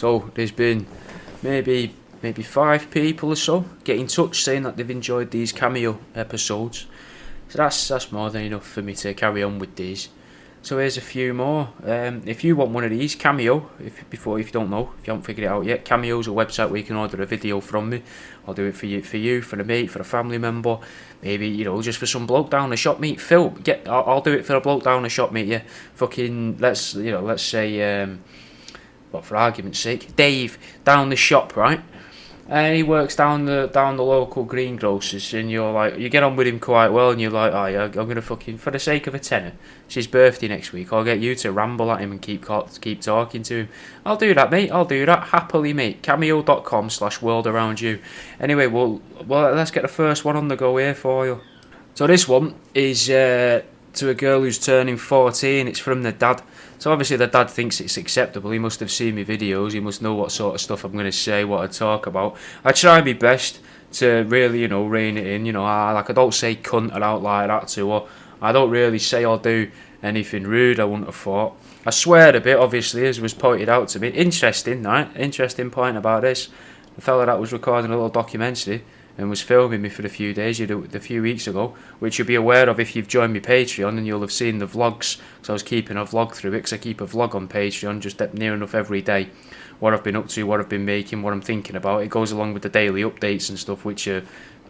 So there's been maybe 5 people or so get in touch saying that they've enjoyed these Cameo episodes. So that's more than enough for me to carry on with these. So here's a few more. If you want one of these, Cameo, if you don't know, if you haven't figured it out yet, Cameo's a website where you can order a video from me. I'll do it for you, for a mate, for a family member, maybe, just for some bloke down the shop, mate. Phil, I'll do it for a bloke down the shop, mate. Yeah, fucking let's say, but for argument's sake, Dave down the shop, right? And he works down the local greengrocers, and you get on with him quite well, and you're like, oh yeah, I'm gonna fucking, for the sake of a tenner, it's his birthday next week, I'll get you to ramble at him and keep talking to him. I'll do that, mate. I'll do that happily, mate. Cameo.com/worldaroundyou. Anyway, well, let's get the first one on the go here for you. So this one is to a girl who's turning 14. It's from the dad. So obviously the dad thinks it's acceptable. He must have seen my videos. He must know what sort of stuff I'm going to say, what I talk about. I try my best to really, rein it in. I don't say cunt or out like that to her. I don't really say or do anything rude, I wouldn't have thought. I swear a bit, obviously, as was pointed out to me. Interesting, right? Interesting point about this. The fella that was recording a little documentary and was filming me for a few days, a few weeks ago, which you'll be aware of if you've joined my Patreon, and you'll have seen the vlogs, because I was keeping a vlog through it, because I keep a vlog on Patreon just near enough every day, what I've been up to, what I've been making, what I'm thinking about. It goes along with the daily updates and stuff, which are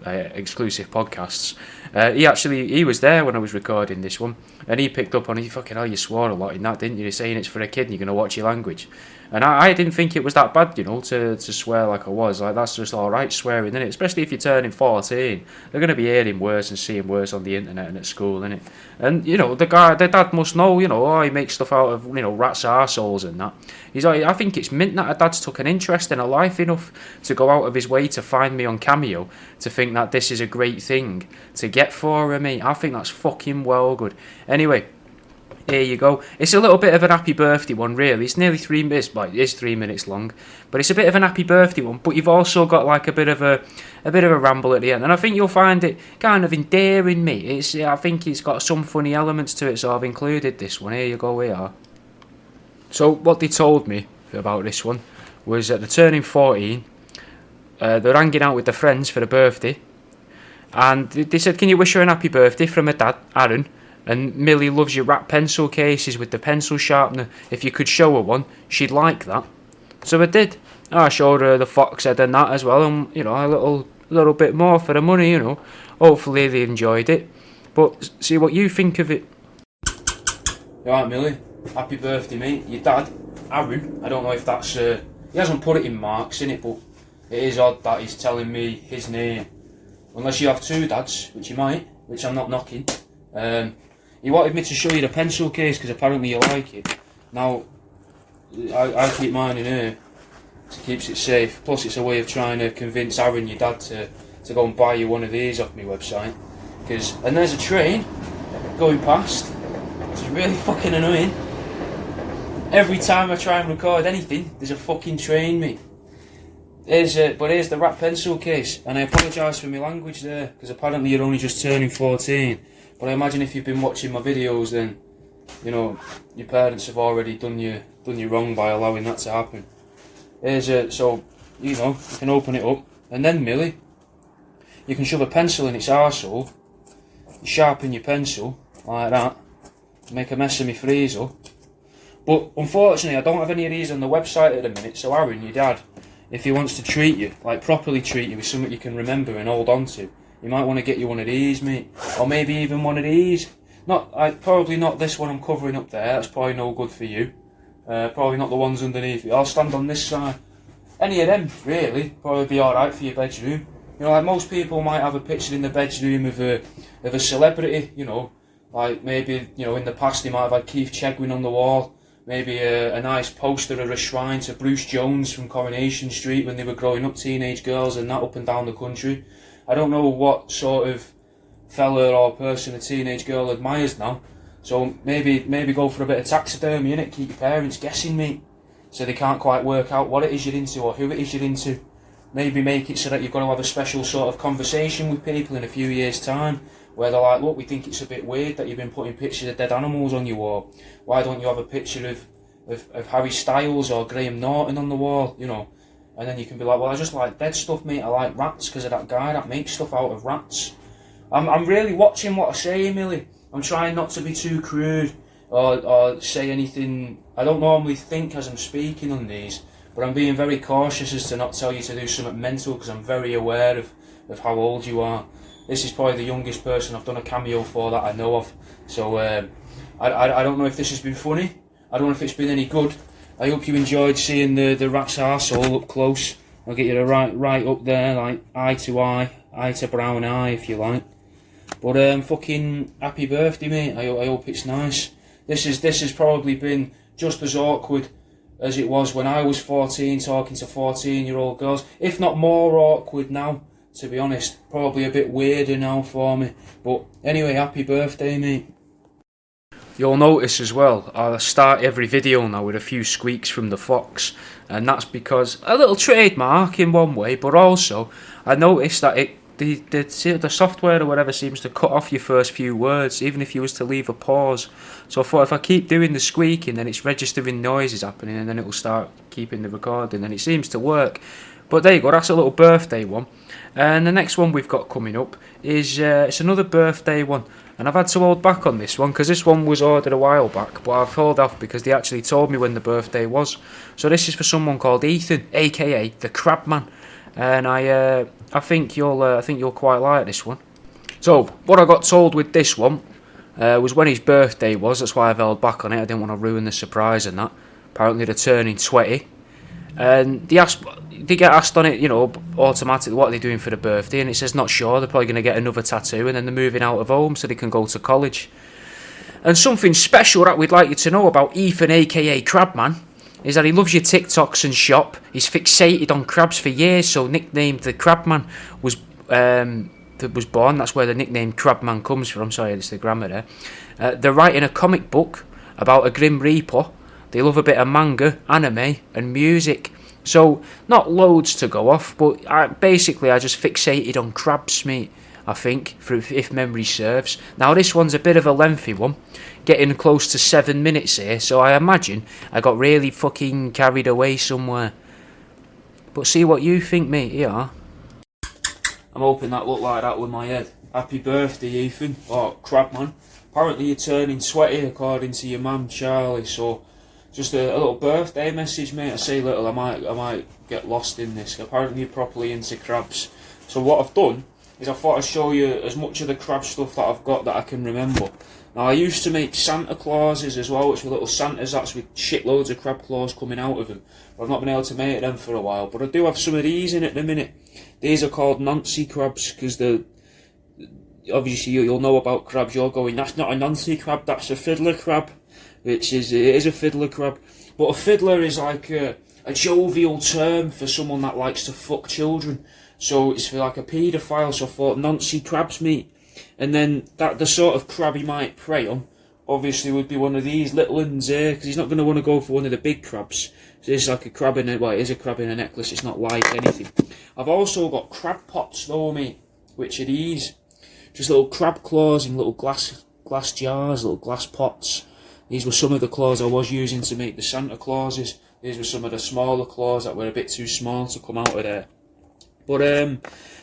exclusive podcasts. He was there when I was recording this one, and he picked up on it. Fucking hell, you swore a lot in that, didn't you? You're saying it's for a kid and you're going to watch your language. And I didn't think it was that bad, to swear like I was. Like, that's just alright swearing, isn't it? Especially if you're turning 14. They're going to be hearing worse and seeing worse on the internet and at school, innit? And, the dad must know, he makes stuff out of, rats' arseholes and that. He's like, I think it's mint that a dad's took an interest in a life enough to go out of his way to find me on Cameo, to think that this is a great thing to get for her, mate. I think that's fucking well good. Anyway, here you go. It's a little bit of an happy birthday one, really. It's nearly 3 minutes, it is 3 minutes long, but it's a bit of an happy birthday one. But you've also got like a bit of a ramble at the end, and I think you'll find it kind of endearing, mate. I think it's got some funny elements to it, so I've included this one. Here you go. We are. So what they told me about this one was that they're turning 14. They're hanging out with their friends for a birthday, and they said, "Can you wish her a happy birthday from her dad, Aaron? And Millie loves your rat pencil cases with the pencil sharpener. If you could show her one, she'd like that." So I did. I showed her the fox head and that as well, and a little bit more for the money. Hopefully they enjoyed it. But see what you think of it. Right, Millie. Happy birthday, mate. Your dad, Aaron. I don't know if that's he hasn't put it in marks in it, but it is odd that he's telling me his name. Unless you have 2 dads, which you might, which I'm not knocking. He wanted me to show you the pencil case because apparently you like it. Now, I keep mine in here, so it keeps it safe. Plus, it's a way of trying to convince Aaron, your dad, to go and buy you one of these off my website. And there's a train going past, which is really fucking annoying. Every time I try and record anything, there's a fucking train, mate. Here's the rat pencil case, and I apologise for my language there, because apparently you're only just turning 14. But I imagine if you've been watching my videos, then your parents have already done you wrong by allowing that to happen. So you can open it up, and then Millie, you can shove a pencil in its arsehole, you sharpen your pencil like that, make a mess of my freezer. But unfortunately, I don't have any of these on the website at the minute. So Aaron, your dad, if he wants to treat you, properly treat you with something you can remember and hold on to, you might want to get you one of these, mate. Or maybe even one of these. Probably not this one I'm covering up there. That's probably no good for you. Probably not the ones underneath you. I'll stand on this side. Any of them, really, probably be alright for your bedroom. Most people might have a picture in the bedroom of a celebrity, maybe, in the past they might have had Keith Chegwin on the wall. Maybe a nice poster or a shrine to Bruce Jones from Coronation Street when they were growing up, teenage girls and that up and down the country. I don't know what sort of fella or person a teenage girl admires now. So maybe go for a bit of taxidermy, innit? Keep your parents guessing, mate. So they can't quite work out what it is you're into or who it is you're into. Maybe make it so that you've got to have a special sort of conversation with people in a few years' time, where they're like, look, we think it's a bit weird that you've been putting pictures of dead animals on your wall. Why don't you have a picture of of Harry Styles or Graham Norton on the wall, you know. And then you can be like, well, I just like dead stuff, mate. I like rats because of that guy that makes stuff out of rats. I'm really watching what I say, Emily. I'm trying not to be too crude or say anything. I don't normally think as I'm speaking on these, but I'm being very cautious as to not tell you to do something mental because I'm very aware of how old you are. This is probably the youngest person I've done a cameo for that I know of. So I don't know if this has been funny. I don't know if it's been any good. I hope you enjoyed seeing the rat's arsehole up close. I'll get you the right up there, like eye to brown eye if you like. But fucking happy birthday, mate. I hope it's nice. This has probably been just as awkward as it was when I was 14 talking to 14-year-old girls, if not more awkward now, to be honest. Probably a bit weirder now for me. But anyway, happy birthday, mate. You'll notice as well, I start every video now with a few squeaks from the fox, and that's because a little trademark in one way, but also I noticed that the software or whatever seems to cut off your first few words, even if you was to leave a pause. So I thought if I keep doing the squeaking, then it's registering noises happening, and then it will start keeping the recording, and it seems to work. But there you go, that's a little birthday one. And the next one we've got coming up is it's another birthday one. And I've had to hold back on this one because this one was ordered a while back, but I've held off because they actually told me when the birthday was. So this is for someone called Ethan, aka the Crabman, and I think you'll quite like this one. So what I got told with this one was when his birthday was. That's why I've held back on it. I didn't want to ruin the surprise and that. Apparently they're turning 20, and they get asked on it, you know, automatically what are they doing for the birthday, and it says not sure. They're probably going to get another tattoo, and then they're moving out of home so they can go to college. And something special that we'd like you to know about Ethan, aka Crabman, is that he loves your TikToks and shop. He's fixated on crabs for years, so nicknamed the Crabman was born. That's where the nickname Crabman comes from. Sorry, it's the grammar there. They're writing a comic book about a Grim Reaper. They love a bit of manga, anime, and music. So, not loads to go off, but I just fixated on crabs, mate, I think, if memory serves. Now, this one's a bit of a lengthy one, getting close to 7 minutes here, so I imagine I got really fucking carried away somewhere. But see what you think, mate, yeah. I'm hoping that looked like that with my head. Happy birthday, Ethan. Oh, Crabman. Apparently you're turning 20 according to your mum, Charlie, so just a little birthday message, mate. I say little, I might get lost in this. Apparently you're properly into crabs. So what I've done is I thought I'd show you as much of the crab stuff that I've got that I can remember. Now I used to make Santa Clauses as well, which were little Santas, that's with shitloads of crab claws coming out of them. But I've not been able to make them for a while. But I do have some of these in at the minute. These are called Nancy crabs, because obviously you'll know about crabs. You're going, that's not a Nancy crab, that's a fiddler crab. Which is, it is a fiddler crab. But a fiddler is like a jovial term for someone that likes to fuck children. So it's for like a paedophile, so I thought Nancy crabs, mate. And then the sort of crab he might prey on, obviously would be one of these little ones here, because he's not going to want to go for one of the big crabs. So it's like a crab in it is a crab in a necklace, it's not like anything. I've also got crab pots though, mate, which are these. Just little crab claws in little glass jars, little glass pots. These were some of the claws I was using to make the Santa Clauses. These were some of the smaller claws that were a bit too small to come out of there. But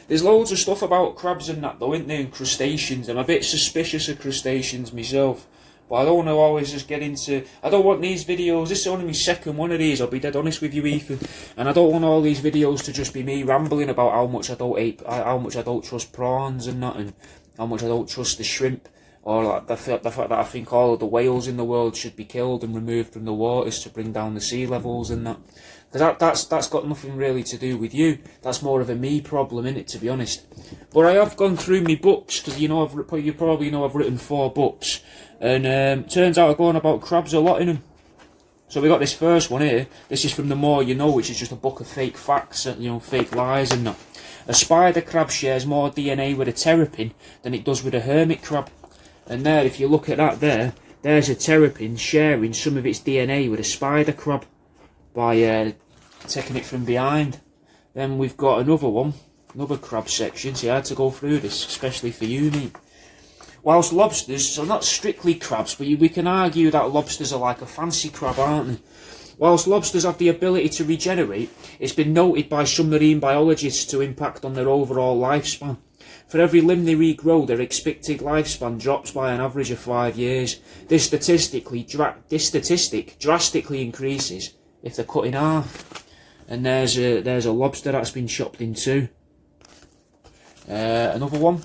there's loads of stuff about crabs and that though, isn't there, and crustaceans. I'm a bit suspicious of crustaceans myself. But I don't want to always just get into... I don't want these videos... This is only my second one of these, I'll be dead honest with you, Ethan. And I don't want all these videos to just be me rambling about how much I don't trust prawns and that, and how much I don't trust the shrimp. Or like the fact that I think all of the whales in the world should be killed and removed from the waters to bring down the sea levels and that. Because that's got nothing really to do with you. That's more of a me problem, innit, to be honest. But I have gone through my books, because you probably know I've written 4 books. And turns out I've gone about crabs a lot in them. So we got this first one here. This is from The More You Know, which is just a book of fake facts, fake lies and that. A spider crab shares more DNA with a terrapin than it does with a hermit crab. And there, if you look at that there's a terrapin sharing some of its DNA with a spider crab by taking it from behind. Then we've got another crab section, so I had to go through this, especially for you, mate. Whilst lobsters are not strictly crabs, but we can argue that lobsters are like a fancy crab, aren't they? Whilst lobsters have the ability to regenerate, it's been noted by some marine biologists to impact on their overall lifespan. For every limb they regrow, their expected lifespan drops by an average of 5 years. This statistic drastically increases if they're cut in half. And there's a lobster that's been chopped in two. Another one.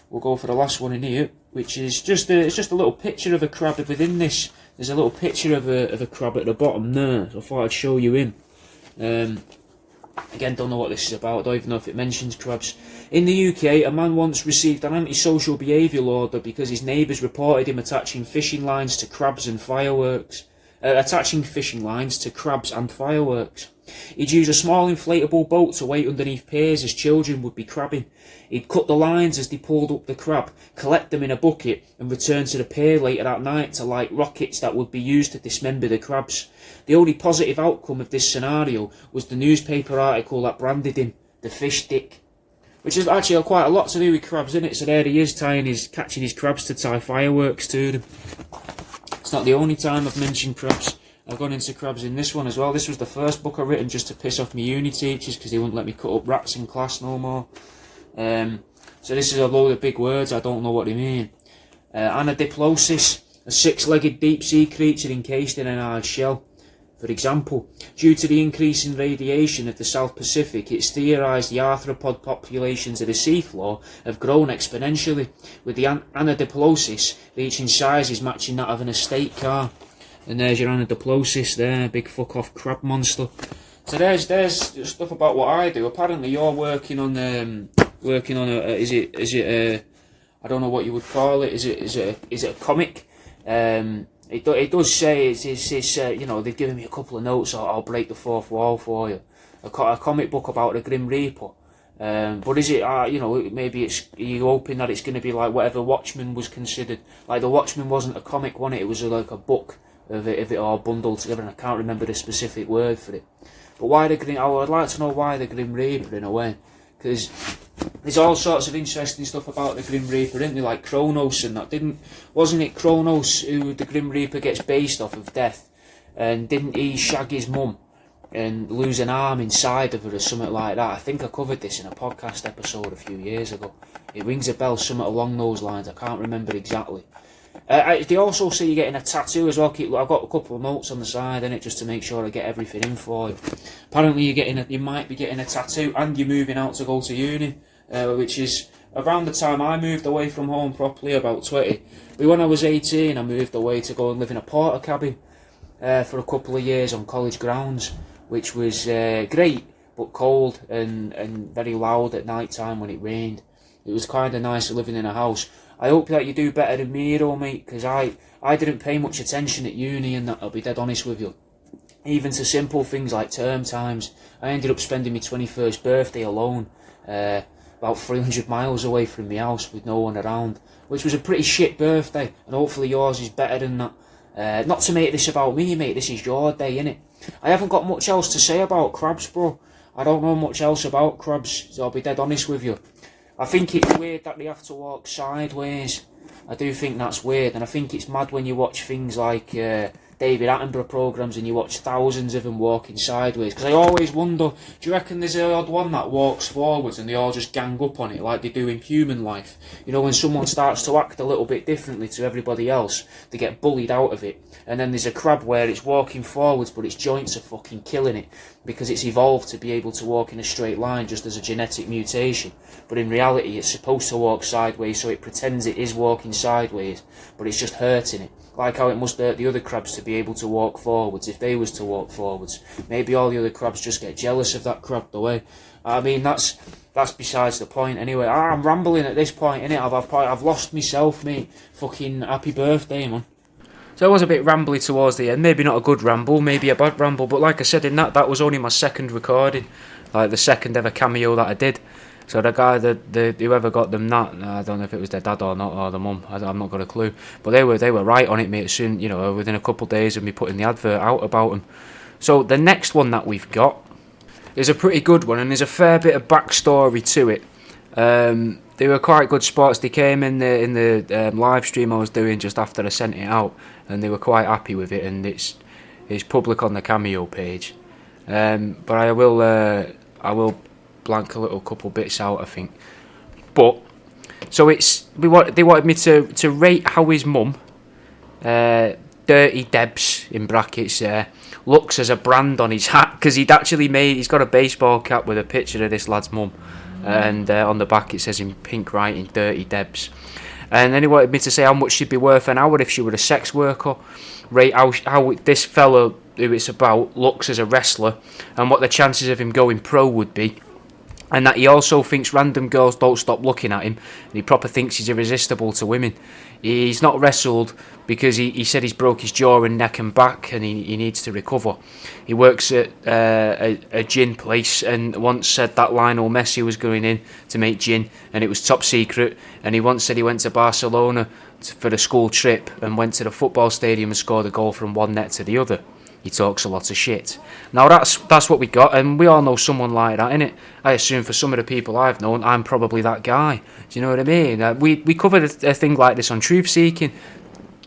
We'll go for the last one in here, which is just a little picture of a crab within this. There's a little picture of a crab at the bottom there, so I thought I'd show you him. Again, don't know what this is about, I don't even know if it mentions crabs. In the UK, a man once received an antisocial behavioural order because his neighbours reported him attaching fishing lines to crabs and fireworks. He'd use a small inflatable boat to wait underneath piers as children would be crabbing. He'd cut the lines as they pulled up the crab, collect them in a bucket, and return to the pier later that night to light rockets that would be used to dismember the crabs. The only positive outcome of this scenario was the newspaper article that branded him the fish dick. Which is actually quite a lot to do with crabs, isn't it? So there he is, catching his crabs to tie fireworks to them. It's not the only time I've mentioned crabs. I've gone into crabs in this one as well. This was the first book I written just to piss off my uni teachers because they wouldn't let me cut up rats in class no more. So this is a load of big words, I don't know what they mean. Anadiplosis, a six-legged deep-sea creature encased in an hard shell. For example, due to the increase in radiation of the South Pacific, it's theorised the arthropod populations of the seafloor have grown exponentially, with the anadiplosis reaching sizes matching that of an estate car. And there's your anadiplosis there, big fuck-off crab monster. So there's stuff about what I do. Apparently you're working on I don't know what you would call it. Is it a comic? It does say it's you know, they've given me a couple of notes. So I'll break the fourth wall for you. A comic book about the Grim Reaper. But is it you know, maybe are you hoping that it's going to be like whatever Watchmen was considered? Like the Watchmen wasn't a comic, wasn't it? It was like a book of it all bundled together, and I can't remember the specific word for it. But why the Grim? I would like to know why the Grim Reaper in a way, because there's all sorts of interesting stuff about the Grim Reaper, isn't there? Like Kronos and that. Wasn't it Kronos who the Grim Reaper gets based off of death? And didn't he shag his mum and lose an arm inside of her or something like that? I think I covered this in a podcast episode a few years ago. It rings a bell, something along those lines. I can't remember exactly. They also say you're getting a tattoo as well. I've got a couple of notes on the side in it just to make sure I get everything in for you. Apparently you might be getting a tattoo and you're moving out to go to uni, which is around the time I moved away from home properly, about 20. But when I was 18, I moved away to go and live in a porter cabin for a couple of years on college grounds, which was great, but cold and very loud at night time when it rained. It was kind of nice living in a house. I hope that you do better than me though, mate, because I didn't pay much attention at uni, and that, I'll be dead honest with you. Even to simple things like term times. I ended up spending my 21st birthday alone, about 300 miles away from my house with no one around, which was a pretty shit birthday, and hopefully yours is better than that. Not to make this about me, mate, this is your day, innit? I haven't got much else to say about crabs, bro. I don't know much else about crabs, so I'll be dead honest with you. I think it's weird that they have to walk sideways. I do think that's weird, and I think it's mad when you watch things like David Attenborough programmes and you watch thousands of them walking sideways. Because I always wonder, do you reckon there's the odd one that walks forwards and they all just gang up on it like they do in human life? You know, when someone starts to act a little bit differently to everybody else, they get bullied out of it. And then there's a crab where it's walking forwards but its joints are fucking killing it because it's evolved to be able to walk in a straight line just as a genetic mutation. But in reality it's supposed to walk sideways, so it pretends it is walking sideways, but it's just hurting it. Like how it must hurt the other crabs to be able to walk forwards if they was to walk forwards. Maybe all the other crabs just get jealous of that crab the way. I mean, that's besides the point anyway. I'm rambling at this point, innit? I've lost myself, mate. Fucking happy birthday, man. So I was a bit rambly towards the end. Maybe not a good ramble, maybe a bad ramble. But like I said, in that was only my second recording. Like the second ever cameo that I did. So the guy, whoever got them that, I don't know if it was their dad or not, or the mum, I've not got a clue. But they were right on it, mate, soon, you know, within a couple of days of me putting the advert out about them. So the next one that we've got is a pretty good one, and there's a fair bit of backstory to it. they were quite good spots. They came in the live stream I was doing just after I sent it out, and they were quite happy with it. And it's public on the Cameo page. But I will blank a little couple bits out, I think. But so they wanted me to rate how his mum, Dirty Debs in brackets, looks as a brand on his hat, because he's got a baseball cap with a picture of this lad's mum, and on the back it says in pink writing Dirty Debs. And then he wanted me to say how much she'd be worth an hour if she were a sex worker, rate how this fella who it's about looks as a wrestler, and what the chances of him going pro would be. And that he also thinks random girls don't stop looking at him, and he proper thinks he's irresistible to women. He's not wrestled because he said he's broke his jaw and neck and back, and he needs to recover. He works at a gin place, and once said that Lionel Messi was going in to make gin, and it was top secret. And he once said he went to Barcelona for a school trip and went to the football stadium and scored a goal from one net to the other. He talks a lot of shit. Now that's what we got, and we all know someone like that, innit? I assume for some of the people I've known, I'm probably that guy. Do you know what I mean? We covered a thing like this on Truth Seeking.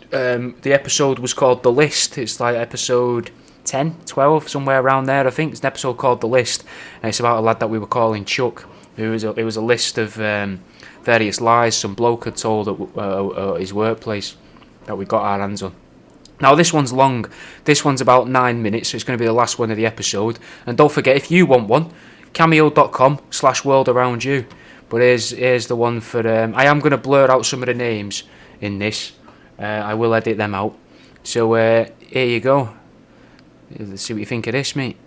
The episode was called The List. It's like episode 10, 12, somewhere around there, I think. It's an episode called The List, and it's about a lad that we were calling Chuck. It was a list of various lies some bloke had told at his workplace that we got our hands on. Now this one's long. This one's about 9 minutes, so it's going to be the last one of the episode. And don't forget, if you want one, cameo.com/worldaroundyou. But here's the one for... I am going to blur out some of the names in this. I will edit them out. So here you go. Let's see what you think of this, mate.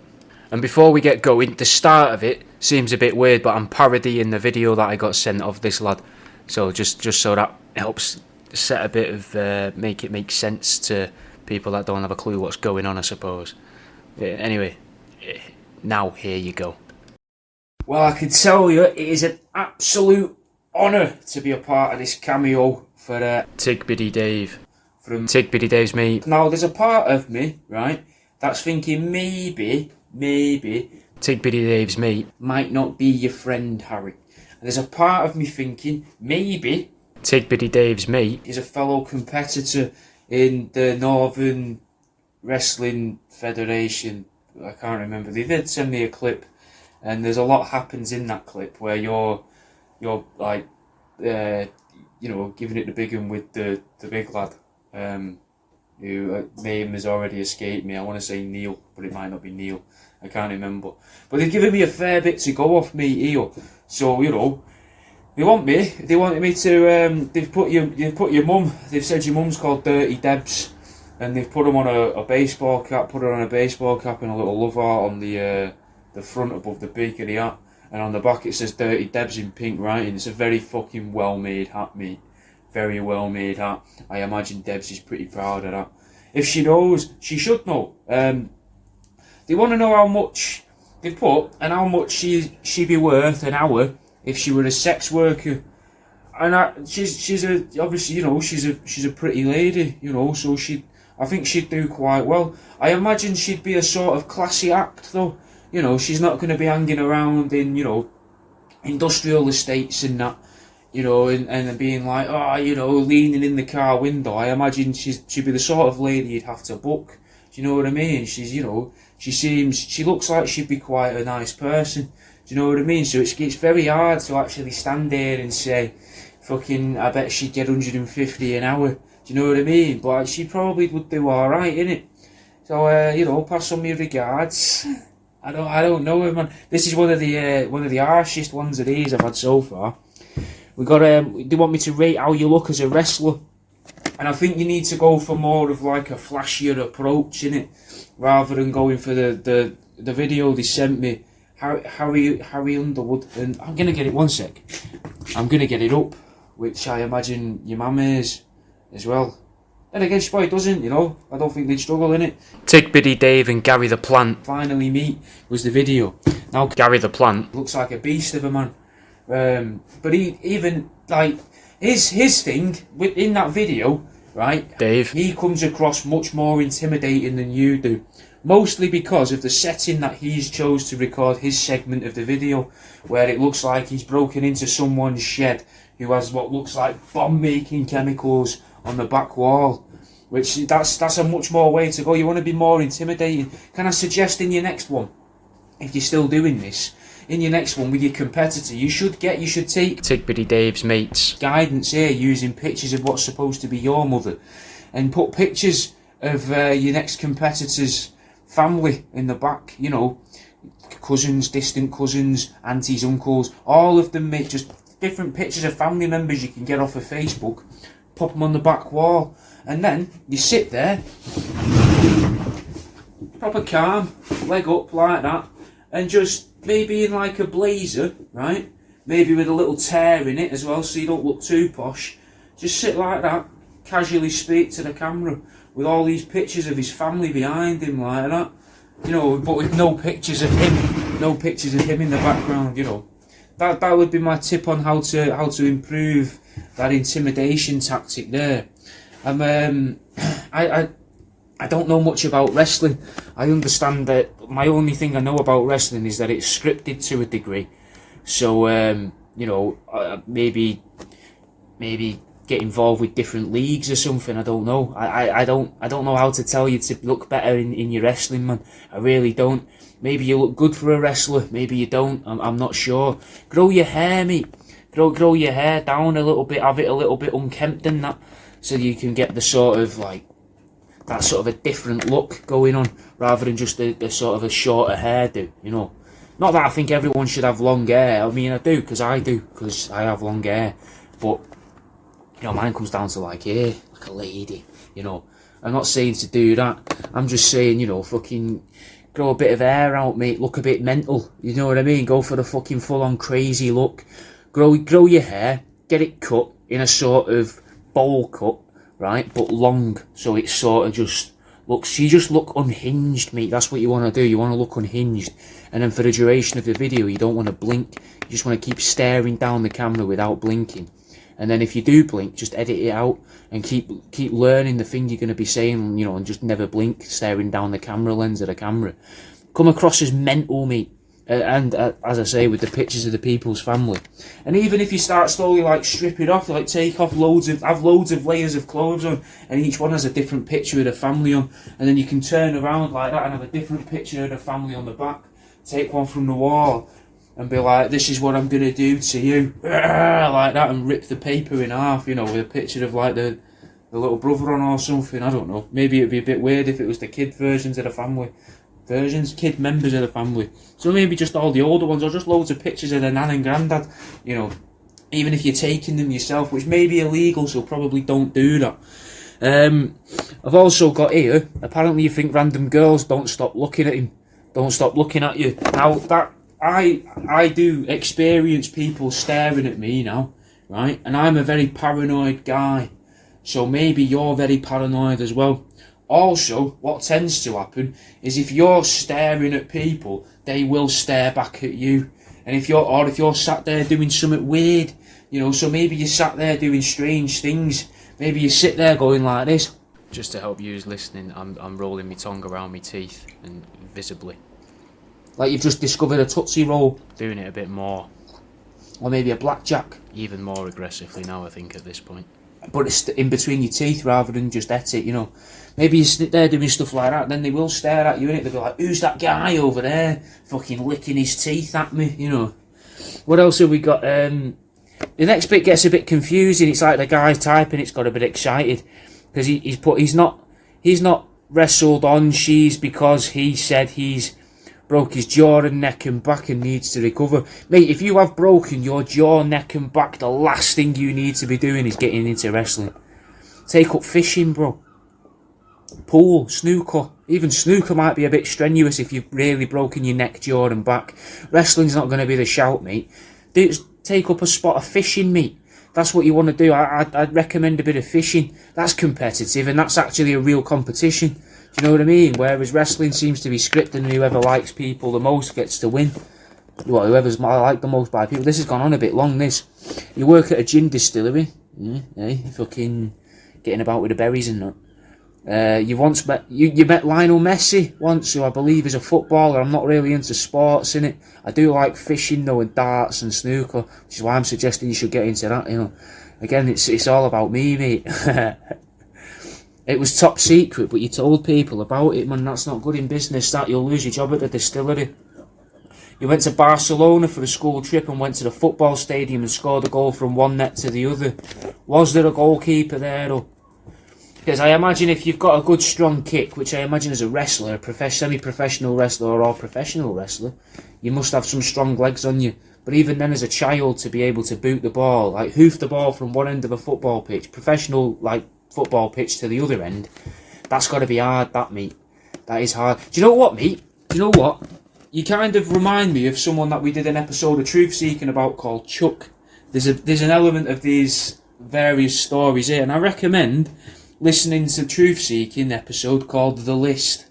And before we get going, the start of it seems a bit weird, but I'm parodying the video that I got sent of this lad. So just so that helps set a bit of make it make sense to people that don't have a clue what's going on, I suppose. Anyway, now here you go. Well, I can tell you, it is an absolute honour to be a part of this cameo for Tig Biddy Dave from Tig Biddy Dave's Mate. Now, there's a part of me, right, that's thinking maybe Tig Biddy Dave's Mate might not be your friend, Harry. And there's a part of me thinking maybe Tig Biddy Dave's Mate is a fellow competitor in the Northern Wrestling Federation. I can't remember. They did send me a clip, and there's a lot happens in that clip where you're like, giving it the big one with the big lad, who name has already escaped me. I want to say Neil, but it might not be Neil. I can't remember. But they've given me a fair bit to go off me here, so They wanted me to, they've put your mum, they've said your mum's called Dirty Debs, and they've put them on a baseball cap, put her on a baseball cap and a little love art on the front above the beak of the hat, and on the back it says Dirty Debs in pink writing. It's a very fucking well-made hat, mate. Very well-made hat. I imagine Debs is pretty proud of that. If she knows, she should know. They want to know how much they put, and how much she'd be worth an hour if she were a sex worker. And she's obviously, she's a pretty lady, so I think she'd do quite well. I imagine she'd be a sort of classy act, though. She's not going to be hanging around in, industrial estates and that, and being like, leaning in the car window. I imagine she'd be the sort of lady you'd have to book. Do you know what I mean? She's, she looks like she'd be quite a nice person. Do you know what I mean? So it's very hard to actually stand there and say, fucking, I bet she'd get 150 an hour. Do you know what I mean? But she probably would do alright, innit? So, pass on me regards. I don't know, man. This is one of the harshest ones of these I've had so far. We got, they want me to rate how you look as a wrestler. And I think you need to go for more of like a flashier approach, innit? Rather than going for the video they sent me. Harry Underwood, and I'm gonna get it one sec. I'm gonna get it up, which I imagine your mum is as well. Then again, she probably doesn't, I don't think they'd struggle in it. Tig Biddy Dave and Gary the Plant finally meet was the video. Now Gary the Plant looks like a beast of a man, but he even like his thing in that video, right? Dave, he comes across much more intimidating than you do. Mostly because of the setting that he's chose to record his segment of the video, where it looks like he's broken into someone's shed who has what looks like bomb-making chemicals on the back wall. Which, that's a much more way to go. You want to be more intimidating. Can I suggest in your next one, if you're still doing this, in your next one with your competitor, you should take Biddy Dave's mate's guidance here, using pictures of what's supposed to be your mother, and put pictures of your next competitor's family in the back, you know, cousins, distant cousins, aunties, uncles, all of them, mate, just different pictures of family members you can get off of Facebook, pop them on the back wall, and then you sit there, proper calm, leg up like that, and just maybe in like a blazer, right, maybe with a little tear in it as well so you don't look too posh, just sit like that, casually speak to the camera with all these pictures of his family behind him like that, you know, but with no pictures of him in the background, you know. That would be my tip on how to improve that intimidation tactic there. I don't know much about wrestling. I understand that my only thing I know about wrestling is that it's scripted to a degree. So you know, maybe get involved with different leagues or something. I don't know. I don't know how to tell you to look better in your wrestling, man. I really don't. Maybe you look good for a wrestler. Maybe you don't. I'm not sure. Grow your hair, mate. Grow your hair down a little bit. Have it a little bit unkempt and that, so you can get the sort of like that sort of a different look going on, rather than just the sort of a shorter hairdo, you know. Not that I think everyone should have long hair. I mean, I do, because I have long hair. But, you know, mine comes down to like here, like a lady, you know. I'm not saying to do that. I'm just saying, you know, fucking grow a bit of hair out, mate. Look a bit mental, you know what I mean? Go for the fucking full-on crazy look. Grow your hair, get it cut in a sort of bowl cut, right, but long, so it sort of just looks, you just look unhinged, mate. That's what you want to do. You want to look unhinged, and then for the duration of the video you don't want to blink. You just want to keep staring down the camera without blinking, and then if you do blink, just edit it out and keep learning the thing you're going to be saying, you know, and just never blink, staring down the camera lens of the camera. Come across as mental, mate. And as I say, with the pictures of the people's family, and even if you start slowly like stripping off, like take off have loads of layers of clothes on, and each one has a different picture of the family on, and then you can turn around like that and have a different picture of the family on the back. Take one from the wall and be like, "This is what I'm gonna do to you," like that, and rip the paper in half, you know, with a picture of like the little brother on or something. I don't know. Maybe it'd be a bit weird if it was the kid versions of the family. Kid members of the family. So maybe just all the older ones, or just loads of pictures of their nan and granddad, you know, even if you're taking them yourself, which may be illegal, so probably don't do that. I've also got here, apparently you think random girls don't stop looking at him, don't stop looking at you. Now, that I do experience people staring at me now, right, and I'm a very paranoid guy, so maybe you're very paranoid as well. Also, what tends to happen is if you're staring at people, they will stare back at you. And if you're sat there doing something weird, you know, so maybe you sat there doing strange things. Maybe you sit there going like this. Just to help you listening, I'm rolling my tongue around my teeth and visibly. Like you've just discovered a Tootsie Roll. Doing it a bit more. Or maybe a blackjack. Even more aggressively now, I think, at this point. But it's in between your teeth rather than just at it, you know. Maybe you sit there doing stuff like that, then they will stare at you, innit? They'll be like, "Who's that guy over there fucking licking his teeth at me," you know. What else have we got? The next bit gets a bit confusing. It's like the guy typing it's got a bit excited because he's not wrestled on She's because he said he's broke his jaw and neck and back and needs to recover. Mate, if you have broken your jaw, neck and back, the last thing you need to be doing is getting into wrestling. Take up fishing, bro. Pool, snooker. Even snooker might be a bit strenuous if you've really broken your neck, jaw and back. Wrestling's not going to be the shout, mate. Take up a spot of fishing, mate. That's what you want to do. I'd recommend a bit of fishing. That's competitive and that's actually a real competition. Do you know what I mean? Whereas wrestling seems to be scripted and whoever likes people the most gets to win. Well, whoever's liked the most by people. This has gone on a bit long, this. You work at a gin distillery. Fucking getting about with the berries and that. You once met you met Lionel Messi once, who I believe is a footballer. I'm not really into sports, innit. I do like fishing though, and darts and snooker, which is why I'm suggesting you should get into that. You know, again, it's all about me, mate. It was top secret, but you told people about it, man. That's not good in business. That you'll lose your job at the distillery. You went to Barcelona for a school trip and went to the football stadium and scored a goal from one net to the other. Was there a goalkeeper there, though? Because I imagine if you've got a good strong kick, which I imagine as a wrestler, a semi-professional wrestler or professional wrestler, you must have some strong legs on you. But even then, as a child, to be able to boot the ball, like hoof the ball from one end of a football pitch, professional like football pitch to the other end, that's got to be hard, that, mate. That is hard. Do you know what, mate? Do you know what? You kind of remind me of someone that we did an episode of Truth Seeking about called Chuck. There's an element of these various stories here, and I recommend listening to Truth Seeking episode called The List,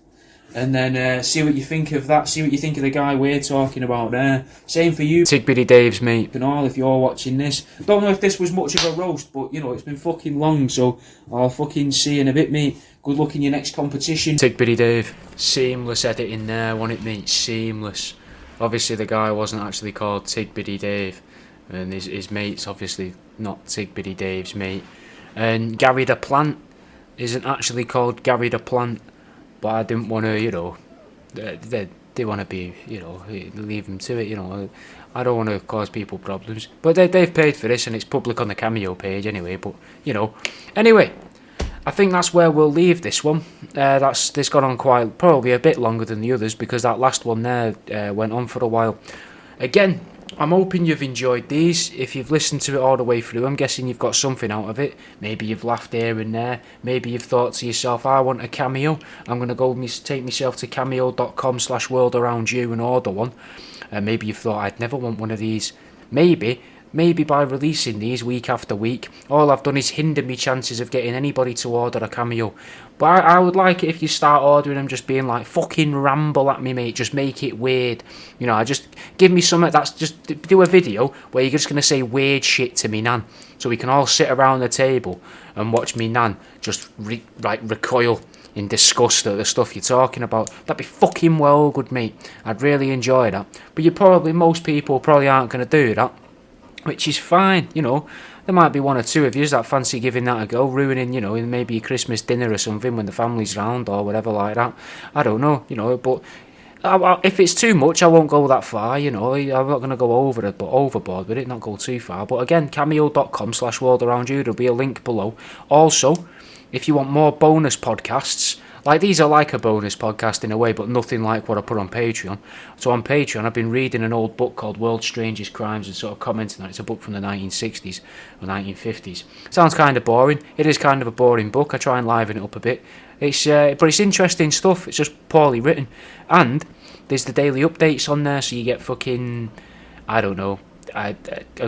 and then see what you think of that, see what you think of the guy we're talking about there. Same for you, Biddy Dave's mate, and all, if you're watching this. Don't know if this was much of a roast, but you know, it's been fucking long, so I'll fucking see you in a bit, mate. Good luck in your next competition. Biddy Dave. Seamless editing there, wasn't it, mate? Seamless. Obviously the guy wasn't actually called Biddy Dave, and his mate's obviously not Biddy Dave's mate. And Gary the Plant isn't actually called Gary the Plant, but I didn't want to, you know, they want to be, you know, leave them to it, you know. I don't want to cause people problems, but they've paid for this and it's public on the Cameo page anyway, but, you know. Anyway, I think that's where we'll leave this one. This got on probably a bit longer than the others, because that last one there went on for a while. Again, I'm hoping you've enjoyed these. If you've listened to it all the way through, I'm guessing you've got something out of it. Maybe you've laughed here and there. Maybe you've thought to yourself, I want a Cameo. I'm going to go take myself to cameo.com/worldaroundyou and order one. Maybe you've thought, I'd never want one of these. Maybe by releasing these week after week, all I've done is hinder me chances of getting anybody to order a Cameo. But I would like it if you start ordering them just being like, fucking ramble at me, mate, just make it weird. You know, just give me something that's just, do a video where you're just going to say weird shit to me nan, so we can all sit around the table and watch me nan just recoil in disgust at the stuff you're talking about. That'd be fucking well good, mate. I'd really enjoy that. But most people probably aren't going to do that, which is fine, you know. There might be one or two of you that fancy giving that a go, ruining, you know, maybe a Christmas dinner or something when the family's round or whatever like that. I don't know, you know, but if it's too much, I won't go that far, you know. I'm not going to go overboard with it, not go too far. But again, cameo.com/worldaroundyou, there'll be a link below. Also, if you want more bonus podcasts, like these are like a bonus podcast in a way, but nothing like what I put on Patreon. So on Patreon, I've been reading an old book called World's Strangest Crimes and sort of commenting on it. It's a book from the 1960s or 1950s. Sounds kind of boring. It is kind of a boring book. I try and liven it up a bit. But it's interesting stuff. It's just poorly written. And there's the daily updates on there, so you get fucking, I don't know, a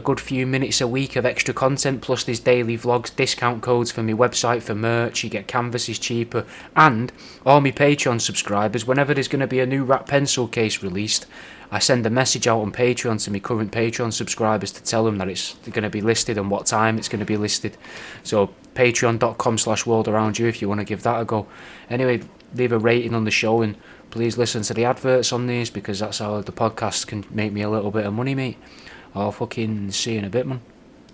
good few minutes a week of extra content, plus these daily vlogs, discount codes for my website for merch, you get canvases cheaper, and all my Patreon subscribers, whenever there's going to be a new rat pencil case released, I send a message out on Patreon to my current Patreon subscribers to tell them that it's going to be listed and what time it's going to be listed. So patreon.com/worldaroundyou if you want to give that a go. Anyway, leave a rating on the show and please listen to the adverts on these, because that's how the podcast can make me a little bit of money, mate. I'll fucking see you in a bit, man.